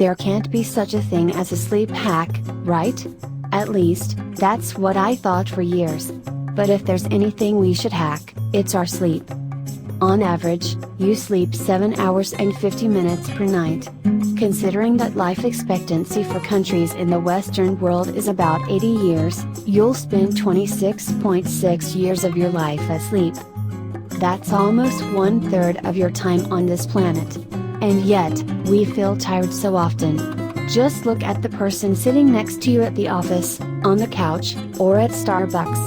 There can't be such a thing as a sleep hack, right? At least, that's what I thought for years. But if there's anything we should hack, it's our sleep. On average, you sleep 7 hours and 50 minutes per night. Considering that life expectancy for countries in the Western world is about 80 years, you'll spend 26.6 years of your life asleep. That's almost 1/3 of your time on this planet. And yet, we feel tired so often. Just look at the person sitting next to you at the office, on the couch, or at Starbucks.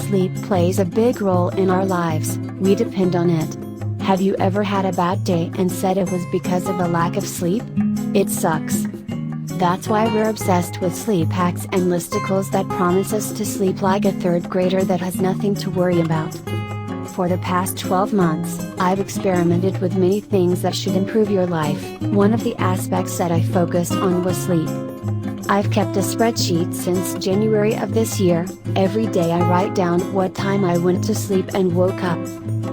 Sleep plays a big role in our lives, we depend on it. Have you ever had a bad day and said it was because of a lack of sleep? It sucks. That's why we're obsessed with sleep hacks and listicles that promise us to sleep like a third grader that has nothing to worry about. For the past 12 months, I've experimented with many things that should improve your life. One of the aspects that I focused on was sleep. I've kept a spreadsheet since January of this year. Every day I write down what time I went to sleep and woke up.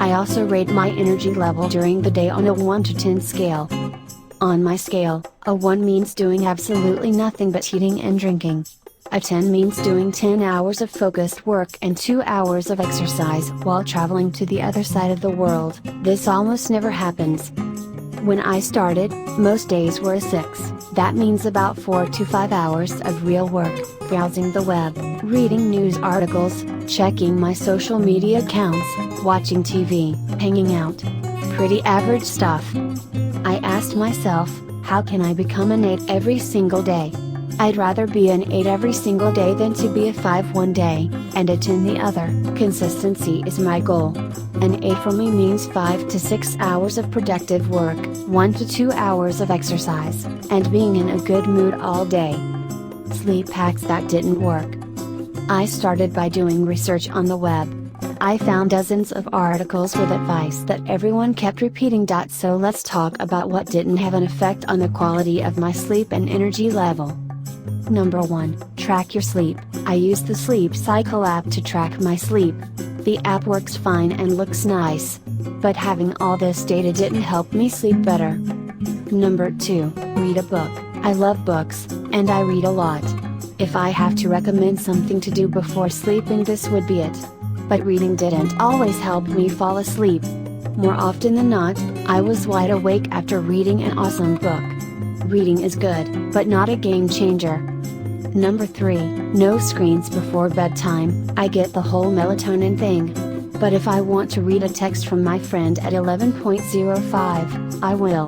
I also rate my energy level during the day on a 1 to 10 scale. On my scale, a 1 means doing absolutely nothing but eating and drinking. A 10 means doing 10 hours of focused work and 2 hours of exercise while traveling to the other side of the world. This almost never happens. When I started, most days were a 6. That means about 4 to 5 hours of real work, browsing the web, reading news articles, checking my social media accounts, watching TV, hanging out. Pretty average stuff. I asked myself, how can I become an 8 every single day? I'd rather be an 8 every single day than to be a 5 one day, and a 10 the other. Consistency is my goal. An 8 for me means 5 to 6 hours of productive work, 1 to 2 hours of exercise, and being in a good mood all day. Sleep hacks that didn't work. I started by doing research on the web. I found dozens of articles with advice that everyone kept repeating. So let's talk about what didn't have an effect on the quality of my sleep and energy level. Number 1, track your sleep. I use the Sleep Cycle app to track my sleep. The app works fine and looks nice. But having all this data didn't help me sleep better. Number 2, read a book. I love books, and I read a lot. If I have to recommend something to do before sleeping, this would be it. But reading didn't always help me fall asleep. More often than not, I was wide awake after reading an awesome book. Reading is good, but not a game changer. Number 3, no screens before bedtime. I get the whole melatonin thing. But if I want to read a text from my friend at 11:05, I will.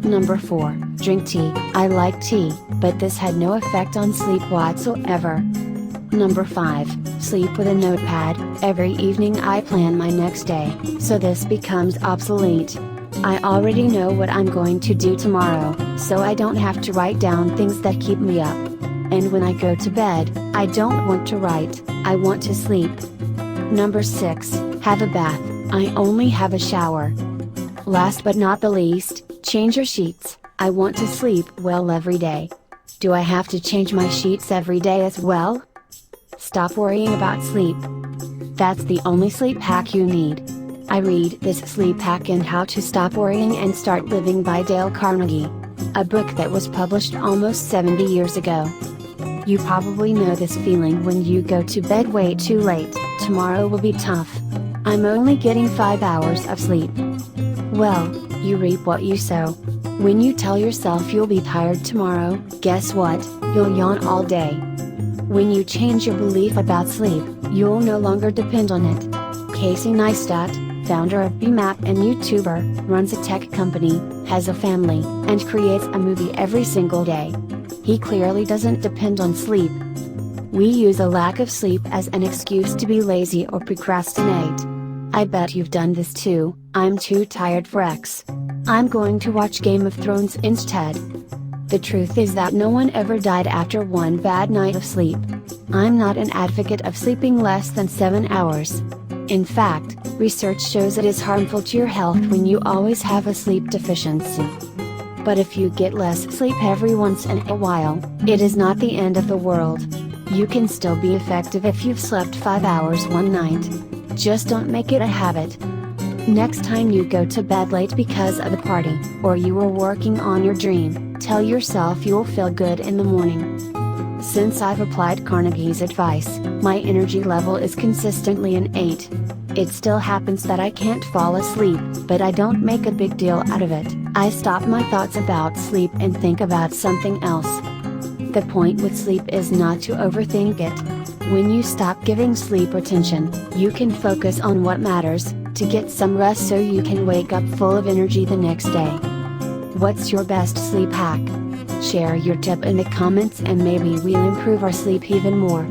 Number 4, drink tea. I like tea, but this had no effect on sleep whatsoever. Number 5, sleep with a notepad. Every evening I plan my next day, so this becomes obsolete. I already know what I'm going to do tomorrow, so I don't have to write down things that keep me up. And when I go to bed, I don't want to write, I want to sleep. Number 6, have a bath. I only have a shower. Last but not the least, change your sheets. I want to sleep well every day. Do I have to change my sheets every day as well? Stop worrying about sleep. That's the only sleep hack you need. I read this sleep hack and How to Stop Worrying and Start Living by Dale Carnegie. A book that was published almost 70 years ago. You probably know this feeling when you go to bed way too late. Tomorrow will be tough. I'm only getting 5 hours of sleep. Well, you reap what you sow. When you tell yourself you'll be tired tomorrow, guess what? You'll yawn all day. When you change your belief about sleep, you'll no longer depend on it. Casey Neistat, founder of BMAP and YouTuber, runs a tech company, has a family, and creates a movie every single day. He clearly doesn't depend on sleep. We use a lack of sleep as an excuse to be lazy or procrastinate. I bet you've done this too. I'm too tired for X. I'm going to watch Game of Thrones instead. The truth is that no one ever died after one bad night of sleep. I'm not an advocate of sleeping less than 7 hours. In fact, research shows it is harmful to your health when you always have a sleep deficiency. But if you get less sleep every once in a while, it is not the end of the world. You can still be effective if you've slept 5 hours one night. Just don't make it a habit. Next time you go to bed late because of a party, or you are working on your dream, tell yourself you'll feel good in the morning. Since I've applied Carnegie's advice, my energy level is consistently an 8. It still happens that I can't fall asleep, but I don't make a big deal out of it. I stop my thoughts about sleep and think about something else. The point with sleep is not to overthink it. When you stop giving sleep attention, you can focus on what matters, to get some rest so you can wake up full of energy the next day. What's your best sleep hack? Share your tip in the comments and maybe we'll improve our sleep even more.